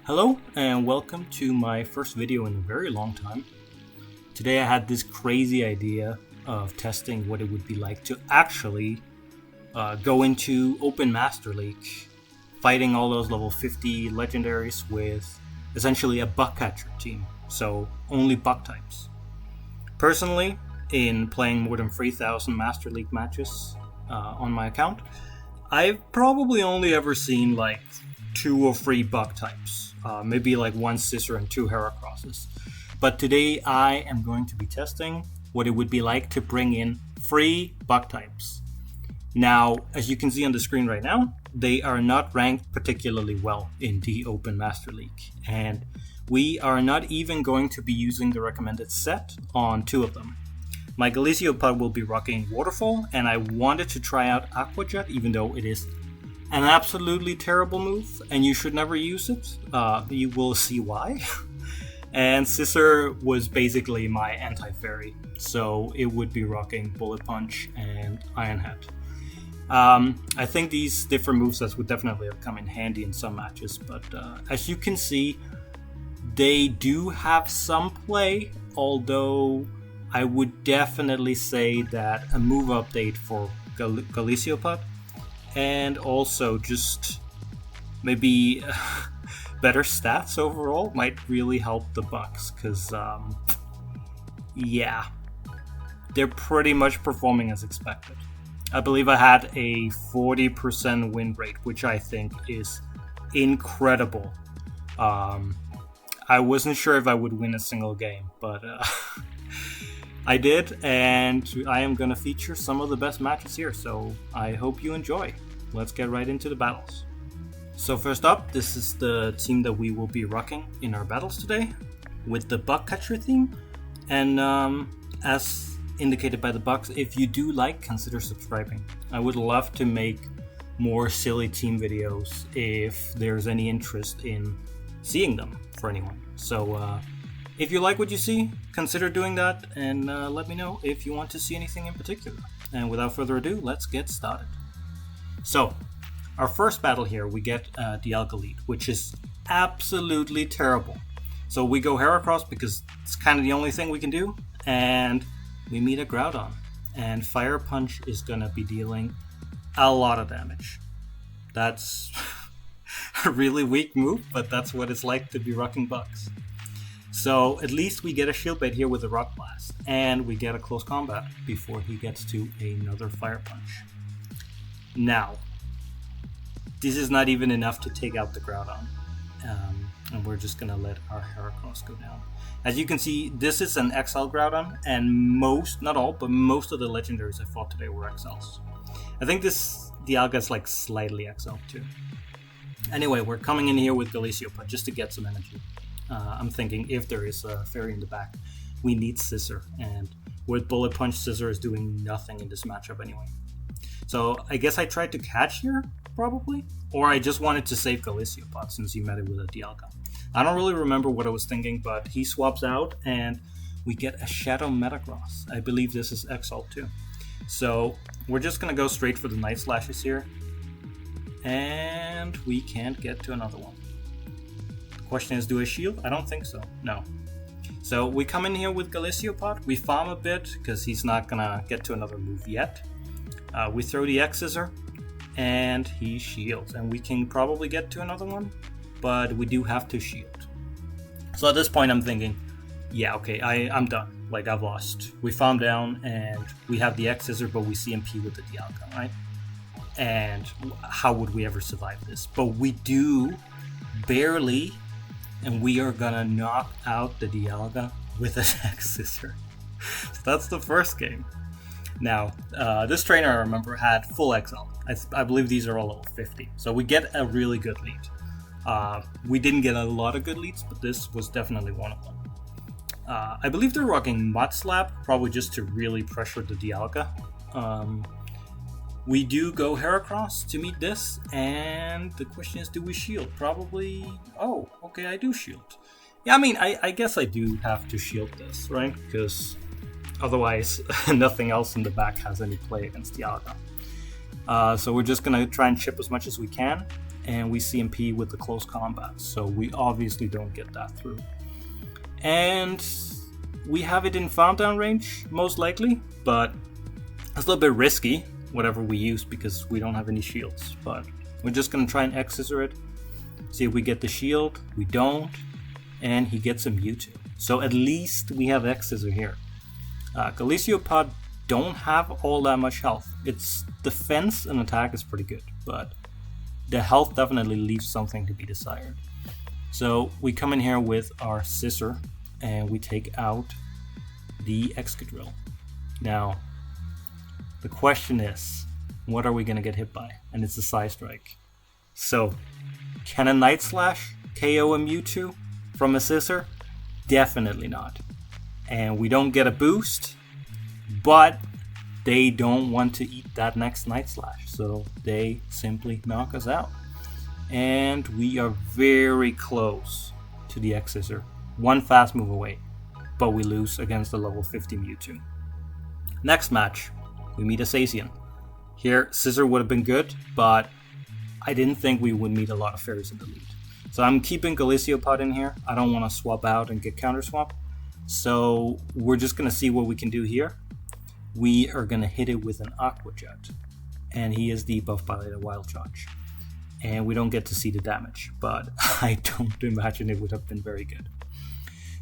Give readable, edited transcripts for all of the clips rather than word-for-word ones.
Hello and welcome to my first video in a very long time. Today I had this crazy idea of testing what it would be like to actually go into Open Master League, fighting all those level 50 legendaries with essentially a bug catcher team, so only bug types. Personally, in playing more than 3,000 Master League matches on my account, I've probably only ever seen like 2 or 3 bug types, maybe like 1 Scissor and 2 Heracrosses. But today I am going to be testing what it would be like to bring in 3 bug types. Now, as you can see on the screen right now, they are not ranked particularly well in the Open Master League, and we are not even going to be using the recommended set on 2 of them. My Golisopod will be rocking Waterfall, and I wanted to try out Aquajet, even though it is an absolutely terrible move, and you should never use it. You will see why. And Scissor was basically my anti-fairy, so it would be rocking Bullet Punch and Iron Head. I think these different movesets would definitely have come in handy in some matches, but as you can see, they do have some play, although I would definitely say that a move update for Golisopod and also just maybe better stats overall might really help the Bucks, because yeah, they're pretty much performing as expected. I believe I had a 40% win rate, which I think is incredible. I wasn't sure if I would win a single game, but I did, and I am going to feature some of the best matches here, so I hope you enjoy. Let's get right into the battles. So first up, this is the team that we will be rocking in our battles today, with the Bug Catcher theme. And as indicated by the Bucks, if you do like, consider subscribing. I would love to make more silly team videos if there's any interest in seeing them for anyone. So if you like what you see, consider doing that, and let me know if you want to see anything in particular. And without further ado, let's get started. So, our first battle here, we get Dialga lead, which is absolutely terrible. So we go Heracross because it's kind of the only thing we can do, and we meet a Groudon. And Fire Punch is going to be dealing a lot of damage. That's a really weak move, but that's what it's like to be rocking Bucks. So at least we get a shield bait here with a Rock Blast, and we get a close combat before he gets to another Fire Punch. Now, this is not even enough to take out the Groudon, and we're just going to let our Heracross go down. As you can see, this is an XL Groudon, and most, not all, but most of the legendaries I fought today were XLs. I think this Dialga is like slightly XL too. Anyway, we're coming in here with Golisopod just to get some energy. I'm thinking if there is a fairy in the back, we need Scissor, and with Bullet Punch, Scissor is doing nothing in this matchup anyway. So I guess I tried to catch here, probably, or I just wanted to save Golisopod since he met it with a Dialga. I don't really remember what I was thinking, but he swaps out and we get a Shadow Metagross. I believe this is XL too. So we're just going to go straight for the Night Slashes here, and we can't get to another one. Question is, do I shield? I don't think so. No. So we come in here with Golisopod. We farm a bit because he's not gonna get to another move yet. We throw the X Scissor, and he shields, and we can probably get to another one, but we do have to shield. So at this point, I'm thinking, yeah, okay, I'm done. Like, I've lost. We farm down, and we have the X Scissor, but we CMP with the Dialga, right? And how would we ever survive this? But we do barely. And we are gonna knock out the Dialga with an X Scissor. So that's the first game. Now, this trainer, I remember, had full XL. I believe these are all level 50. So we get a really good lead. We didn't get a lot of good leads, but this was definitely one of them. I believe they're rocking Mud Slap, probably just to really pressure the Dialga. We do go Heracross to meet this, and the question is, do we shield? Probably. Oh, okay, I do shield. Yeah, I mean, I guess I do have to shield this, right? Because otherwise, nothing else in the back has any play against Dialga. So we're just gonna try and chip as much as we can. and we CMP with the close combat, so we obviously don't get that through. And we have it in farm down range, most likely, but it's a little bit risky, whatever we use, because we don't have any shields. But we're just going to try and X-Scissor it, see if we get the shield. We don't, and he gets a Mewtwo. So at least we have X-Scissor here. Golisopod don't have all that much health. Its defense and attack is pretty good, but the health definitely leaves something to be desired. So we come in here with our Scissor, and we take out the Excadrill. Now, the question is, what are we going to get hit by? And it's a Side Strike. So, can a Night Slash KO a Mewtwo from a Scissor? Definitely not. And we don't get a boost, but they don't want to eat that next Night Slash, so they simply knock us out. And we are very close to the X-Scissor. One fast move away, but we lose against the level 50 Mewtwo. Next match, we meet a Zacian. Here, Scissor would have been good, but I didn't think we would meet a lot of fairies in the lead. So I'm keeping Golisopod in here. I don't want to swap out and get counter swap. So we're just going to see what we can do here. We are going to hit it with an Aqua Jet, and he is debuffed by the Wild Charge. And we don't get to see the damage, but I don't imagine it would have been very good.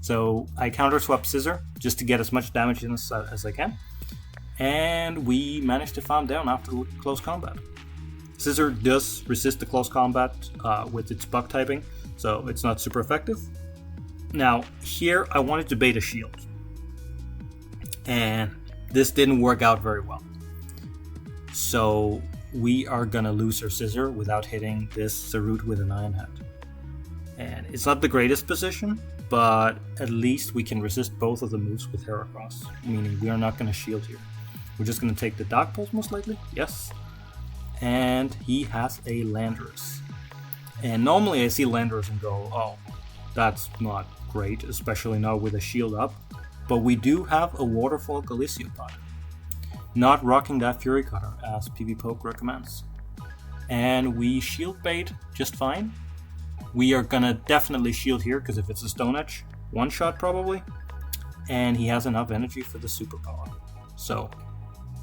So I counter swap Scissor just to get as much damage in as I can. And we managed to farm down after close combat. Scissor does resist the close combat with its bug typing, so it's not super effective. Now, here I wanted to bait a shield, and this didn't work out very well. So we are gonna lose our Scissor without hitting this Zarut with an Iron Head. And it's not the greatest position, but at least we can resist both of the moves with Heracross, meaning we are not gonna shield here. We're just gonna take the Dark Pulse most likely, yes. And he has a Landorus. And normally I see Landorus and go, oh, that's not great, especially not with a shield up. But we do have a Waterfall Golisopod, not rocking that Fury Cutter as PvPoke recommends. And we shield bait just fine. We are gonna definitely shield here, because if it's a Stone Edge, one shot probably. And he has enough energy for the superpower. So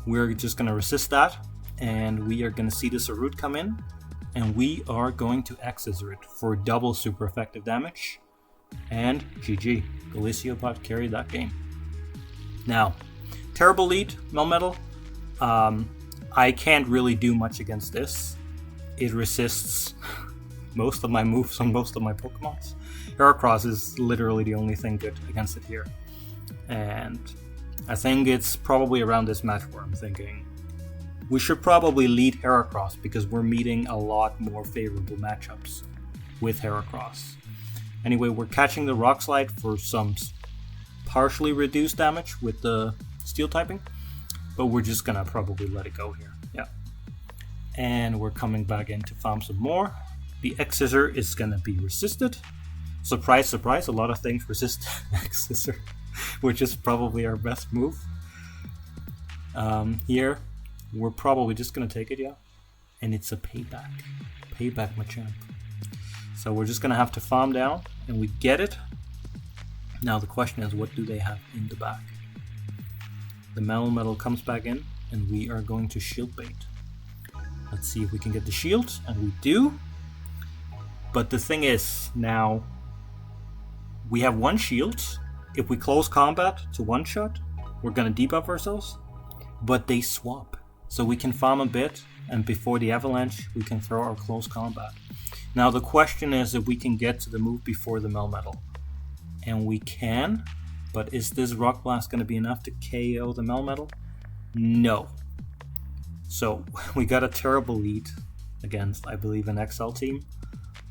we're just gonna resist that, and we are gonna see the Zarut come in, and we are going to X-Scissor it for double super effective damage. And GG, Golisopod carried that game. Now, terrible lead, Melmetal. I can't really do much against this. It resists most of my moves on most of my Pokemons. Heracross is literally the only thing good against it here. And I think it's probably around this match where I'm thinking we should probably lead Heracross, because we're meeting a lot more favorable matchups with Heracross. Anyway, we're catching the Rock Slide for some partially reduced damage with the Steel typing, but we're just gonna probably let it go here. Yeah. And we're coming back in to farm some more. The X-Scissor is gonna be resisted. Surprise, surprise, a lot of things resist X-Scissor, which is probably our best move. Here, we're probably just gonna take it, yeah. And it's a payback. Payback, my champ. So we're just gonna have to farm down, and we get it. Now the question is, what do they have in the back? The Melmetal comes back in, and we are going to shield bait. Let's see if we can get the shield, and we do. But the thing is, now we have one shield. If we close combat to one shot, we're gonna debuff ourselves. But they swap, so we can farm a bit, and before the avalanche, we can throw our close combat. Now the question is if we can get to the move before the Melmetal. And we can, but is this Rock Blast going to be enough to KO the Melmetal? No. So we got a terrible lead against, I believe, an XL team,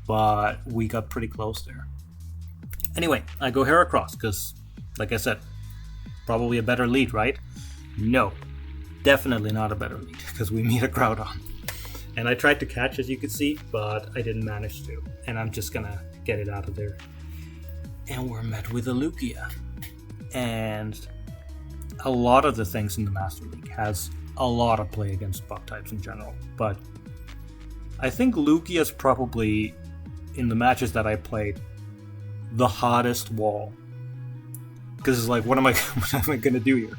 but we got pretty close there. Anyway, I go Heracross because, like I said, probably a better lead, right? No, definitely not a better lead, because we meet a Groudon. And I tried to catch, as you could see, but I didn't manage to. And I'm just gonna get it out of there. And we're met with a Lugia. And a lot of the things in the Master League has a lot of play against bug types in general. But I think Lugia is probably, in the matches that I played, the hottest wall. Because it's like, what am I gonna do here?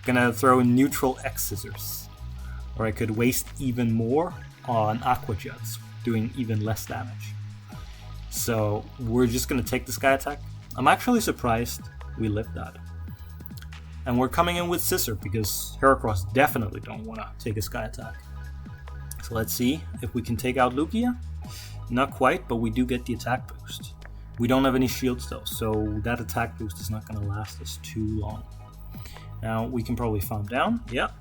Gonna throw neutral X scissors. Or I could waste even more on Aqua Jets, doing even less damage. So we're just gonna take the Sky Attack. I'm actually surprised we lived that. And we're coming in with Scissor because Heracross definitely don't want to take a Sky Attack. So let's see if we can take out Lugia. Not quite, but we do get the attack boost. We don't have any shields though, so that attack boost is not going to last us too long. Now we can probably farm down, yeah.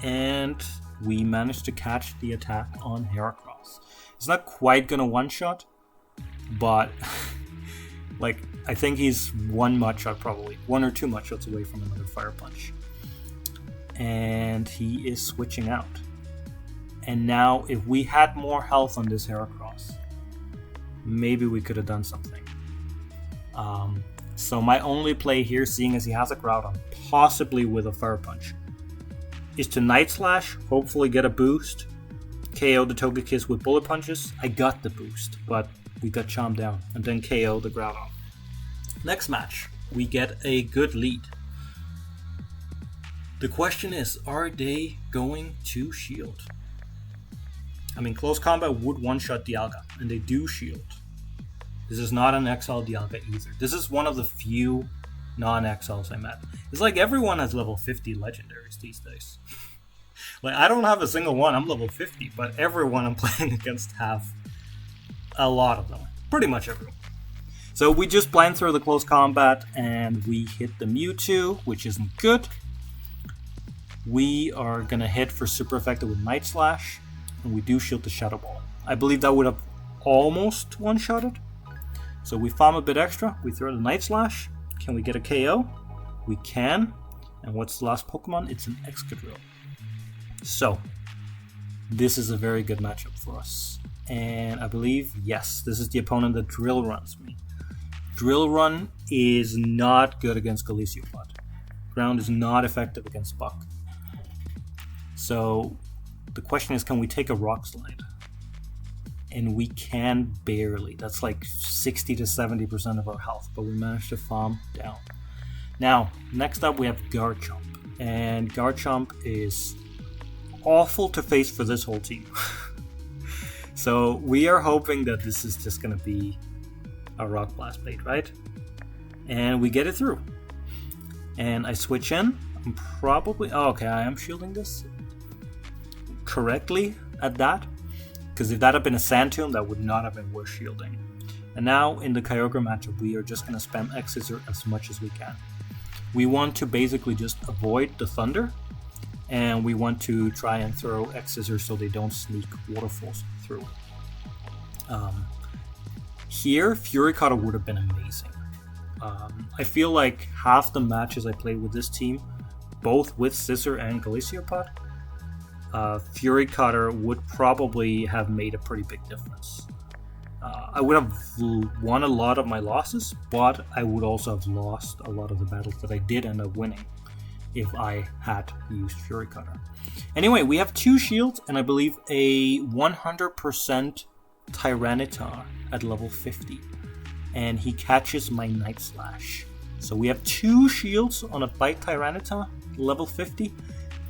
And we managed to catch the attack on Heracross. It's not quite going to one-shot, but like, I think he's one Mudshot probably. One or two Mudshots away from another Fire Punch. And he is switching out. And now, if we had more health on this Heracross, maybe we could have done something. So my only play here, seeing as he has a Groudon, possibly with a Fire Punch, is to Night Slash, hopefully get a boost, KO the Togekiss with Bullet Punches. I got the boost, but we got Charmed down, and then KO the Groudon. Next match, we get a good lead. The question is, are they going to shield? I mean, close combat would one-shot Dialga, and they do shield. This is not an XL Dialga either. This is one of the few non-XLs I met. It's like everyone has level 50 legendaries these days. Like, I don't have a single one, I'm level 50, but everyone I'm playing against have a lot of them. Pretty much everyone. So we just blind throw the close combat, and we hit the Mewtwo, which isn't good. We are going to hit for super effective with Night Slash, and we do shield the Shadow Ball. I believe that would have almost one-shotted. So we farm a bit extra, we throw the Night Slash. Can we get a KO? We can. And what's the last Pokemon? It's an Excadrill. So, this is a very good matchup for us. And I believe, yes, this is the opponent that Drill Runs me. Drill Run is not good against Golisopod. Ground is not effective against Buck. So, the question is, can we take a Rock Slide? And we can barely. That's like 60 to 70% of our health, but we managed to farm down. Now, next up we have Garchomp. And Garchomp is awful to face for this whole team. So we are hoping that this is just going to be a Rock Blast bait, right? And we get it through. And I switch in. I'm probably... Oh, okay, I am shielding this correctly at that. Because if that had been a Sand Tomb, that would not have been worth shielding. And now, in the Kyogre matchup, we are just going to spam X-Scissor as much as we can. We want to basically just avoid the Thunder, and we want to try and throw X-Scissor so they don't sneak Waterfalls through. Here, Fury Cutter would have been amazing. I feel like half the matches I played with this team, both with Scissor and Golisopod, Fury Cutter would probably have made a pretty big difference. I would have won a lot of my losses, but I would also have lost a lot of the battles that I did end up winning if I had used Fury Cutter. Anyway, we have 2 shields and I believe a 100% Tyranitar at level 50. And he catches my Night Slash. So we have 2 shields on a Bite Tyranitar, level 50.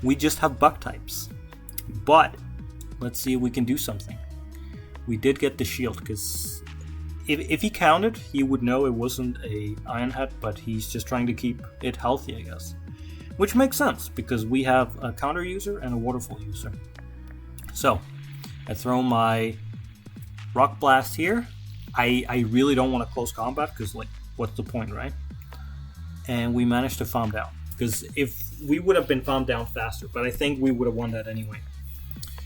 We just have Bug types. But let's see if we can do something. We did get the shield because if he counted, he would know it wasn't a Iron Head, but he's just trying to keep it healthy, I guess. Which makes sense because we have a counter user and a waterfall user. So I throw my Rock Blast here. I really don't want to close combat because, like, what's the point, right? And we managed to farm down because if we would have been farmed down faster, but I think we would have won that anyway.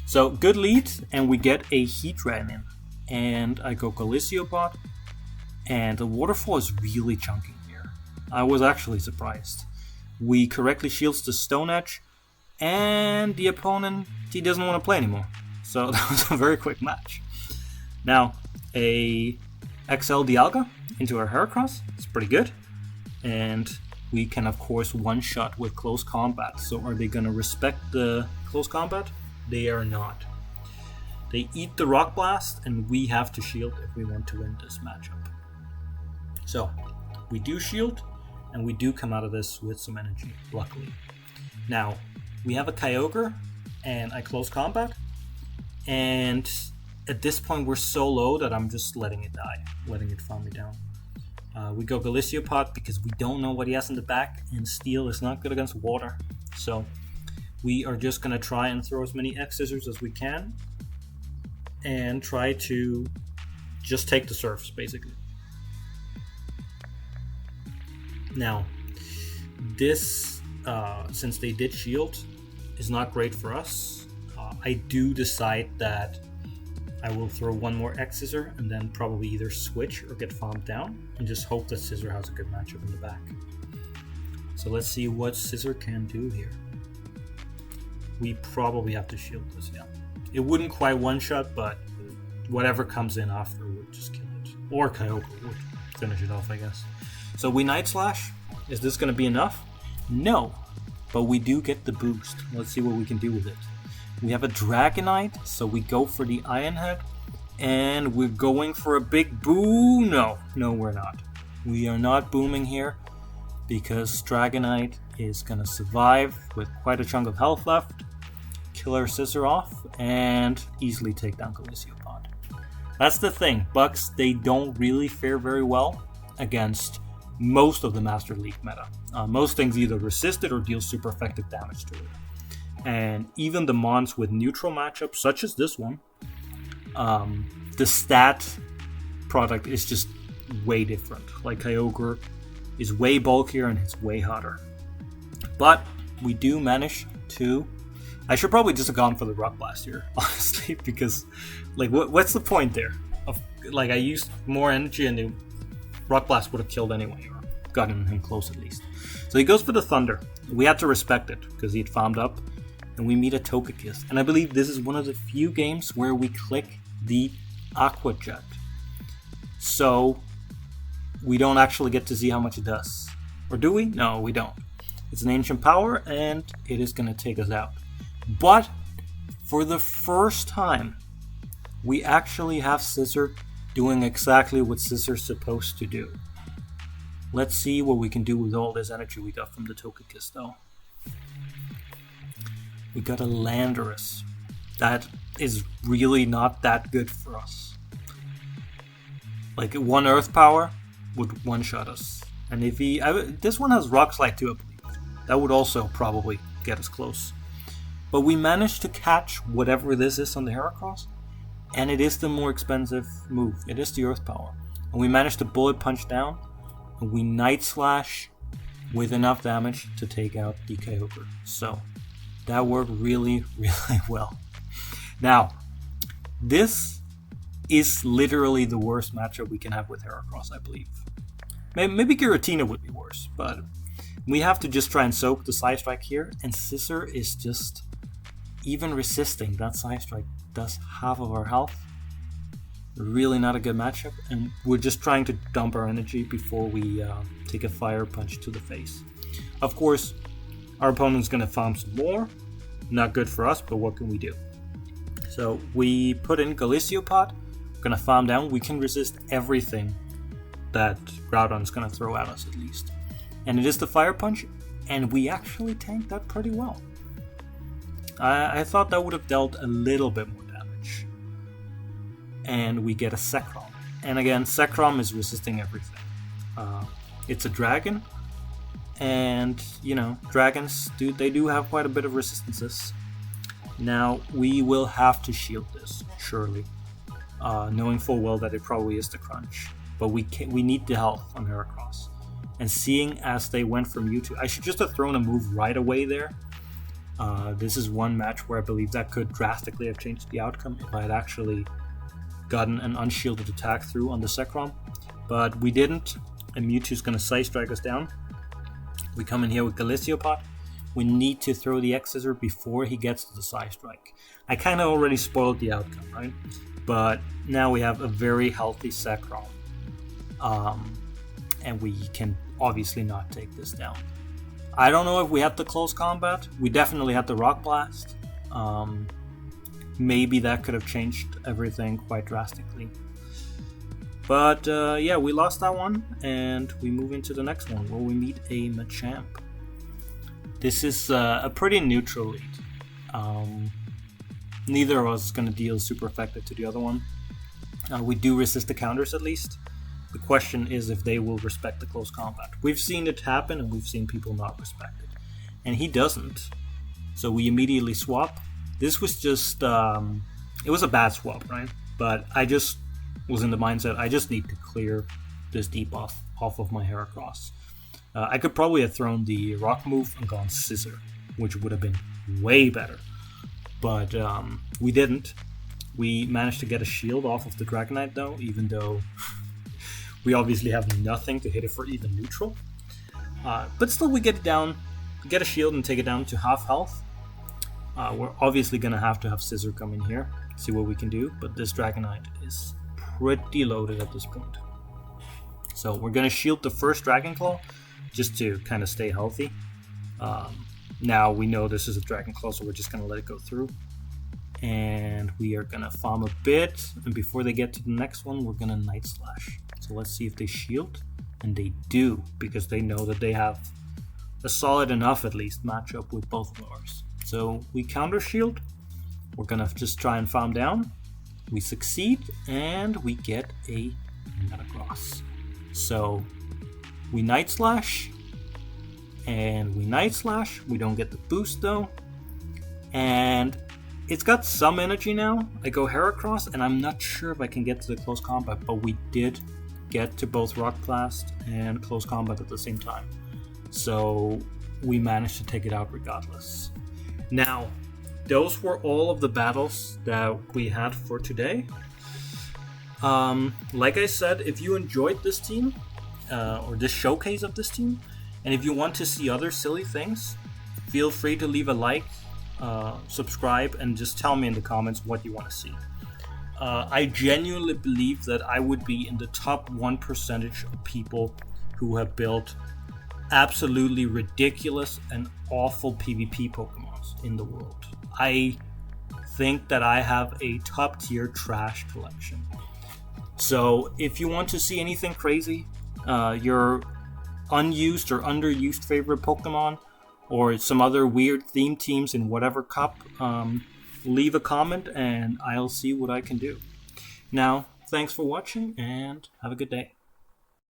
So good lead, and we get a Heat Dragon in, and I go Golisopod, and the waterfall is really chunking here. I was actually surprised. We correctly shields the Stone Edge, and the opponent, he doesn't want to play anymore. So that was a very quick match. Now, a XL Dialga into our Heracross, it's pretty good, and we can of course one-shot with close combat. So are they going to respect the close combat? They are not. They eat the Rock Blast, and we have to shield if we want to win this matchup. So, we do shield, and we do come out of this with some energy, luckily. Now, we have a Kyogre, and I close combat, and at this point we're so low that I'm just letting it die, letting it farm me down. We go Golisopod because we don't know what he has in the back, and Steel is not good against water. So we are just going to try and throw as many X-Scissors as we can and try to just take the surfs, basically. Now, this, since they did shield, is not great for us. I do decide that I will throw one more X-Scissor and then probably either switch or get farmed down and just hope that Scissor has a good matchup in the back. So let's see what Scissor can do here. We probably have to shield this, yeah. It wouldn't quite one-shot, but whatever comes in after would just kill it. Or Kyogre would finish it off, I guess. So we Night Slash. Is this going to be enough? No, but we do get the boost. Let's see what we can do with it. We have a Dragonite, so we go for the Iron Head, and we're going for a big boo. No, we're not. We are not booming here because Dragonite is going to survive with quite a chunk of health left, kill our Scissor off, and easily take down Golisopod. That's the thing. Bucks, they don't really fare very well against most of the Master League meta. Most things either resist it or deal super effective damage to it. And even the mons with neutral matchups, such as this one, the stat product is just way different. Like Kyogre is way bulkier and it's way hotter. But we do manage to... I should probably just have gone for the Rock Blast here, honestly, because like what's the point there? I used more energy and the Rock Blast would have killed anyway, or gotten him close at least. So he goes for the Thunder. We had to respect it because he had farmed up. And we meet a Togekiss. And I believe this is one of the few games where we click the Aqua Jet. So we don't actually get to see how much it does. Or do we? No, we don't. It's an Ancient Power and it is going to take us out. But for the first time, we actually have Scissor doing exactly what Scissor's supposed to do. Let's see what we can do with all this energy we got from the Togekiss though. We got a Landorus. That is really not that good for us. Like one Earth Power would one-shot us. And if he... this one has Rock Slide too, I believe. That would also probably get us close. But we managed to catch whatever this is on the Heracross. And it is the more expensive move. It is the Earth Power. And we managed to Bullet Punch down. And we Night Slash with enough damage to take out the Kyogre. So... that worked really, really well. Now, this is literally the worst matchup we can have with Heracross, I believe. Maybe Giratina would be worse, but we have to just try and soak the Side Strike here, and Scissor is just even resisting that Side Strike does half of our health. Really not a good matchup, and we're just trying to dump our energy before we take a Fire Punch to the face. Of course, our opponent's going to farm some more. Not good for us, but what can we do? So we put in Golisopod. We're going to farm down. We can resist everything that Groudon's going to throw at us at least. And it is the Fire Punch, and we actually tanked that pretty well. I thought that would have dealt a little bit more damage. And we get a Zekrom. And again, Zekrom is resisting everything. It's a dragon. And, you know, dragons, they do have quite a bit of resistances. Now, we will have to shield this, surely. Knowing full well that it probably is the crunch. But we need the health on Heracross. And seeing as they went from Mewtwo, I should just have thrown a move right away there. This is one match where I believe that could drastically have changed the outcome if I had actually gotten an unshielded attack through on the Zekrom. But we didn't, and Mewtwo's going to Side Strike us down. We come in here with Golisopod. We need to throw the X-Scissor before he gets to the Side Strike. I kind of already spoiled the outcome, right? But now we have a very healthy Zekrom. And we can obviously not take this down. I don't know if we had the close combat. We definitely had the Rock Blast. maybe that could have changed everything quite drastically. But yeah, we lost that one, and we move into the next one where we meet a Machamp. This is a pretty neutral lead. Neither of us is going to deal super effective to the other one. We do resist the counters at least. The question is if they will respect the close combat. We've seen it happen, and we've seen people not respect it. And he doesn't. So we immediately swap. This was just, it was a bad swap, right? But I just was in the mindset, I just need to clear this deep off of my Heracross. I could probably have thrown the rock move and gone Scissor, which would have been way better. But we didn't. We managed to get a shield off of the Dragonite though, even though we obviously have nothing to hit it for even neutral. But still we get it down, get a shield and take it down to half health. We're obviously going to have Scissor come in here, see what we can do, but this Dragonite is pretty loaded at this point. So we're going to shield the first Dragon Claw just to kind of stay healthy. Now we know this is a Dragon Claw, so we're just going to let it go through. And we are going to farm a bit, and before they get to the next one, we're going to Night Slash. So let's see if they shield, and they do, because they know that they have a solid enough, at least, matchup with both of ours. So we counter shield, we're going to just try and farm down. We succeed, and we get a Metagross. So we Night Slash, and we Night Slash. We don't get the boost though, and it's got some energy now. I go Heracross, and I'm not sure if I can get to the close combat, but we did get to both Rock Blast and close combat at the same time. So we managed to take it out regardless. Now, those were all of the battles that we had for today. Like I said, if you enjoyed this team, or this showcase of this team, and if you want to see other silly things, feel free to leave a like, subscribe, and just tell me in the comments what you want to see. I genuinely believe that I would be in the top 1% of people who have built absolutely ridiculous and awful PvP Pokemons in the world. I think that I have a top tier trash collection. So if you want to see anything crazy, your unused or underused favorite Pokemon, or some other weird theme teams in whatever cup, leave a comment and I'll see what I can do. Now, thanks for watching and have a good day.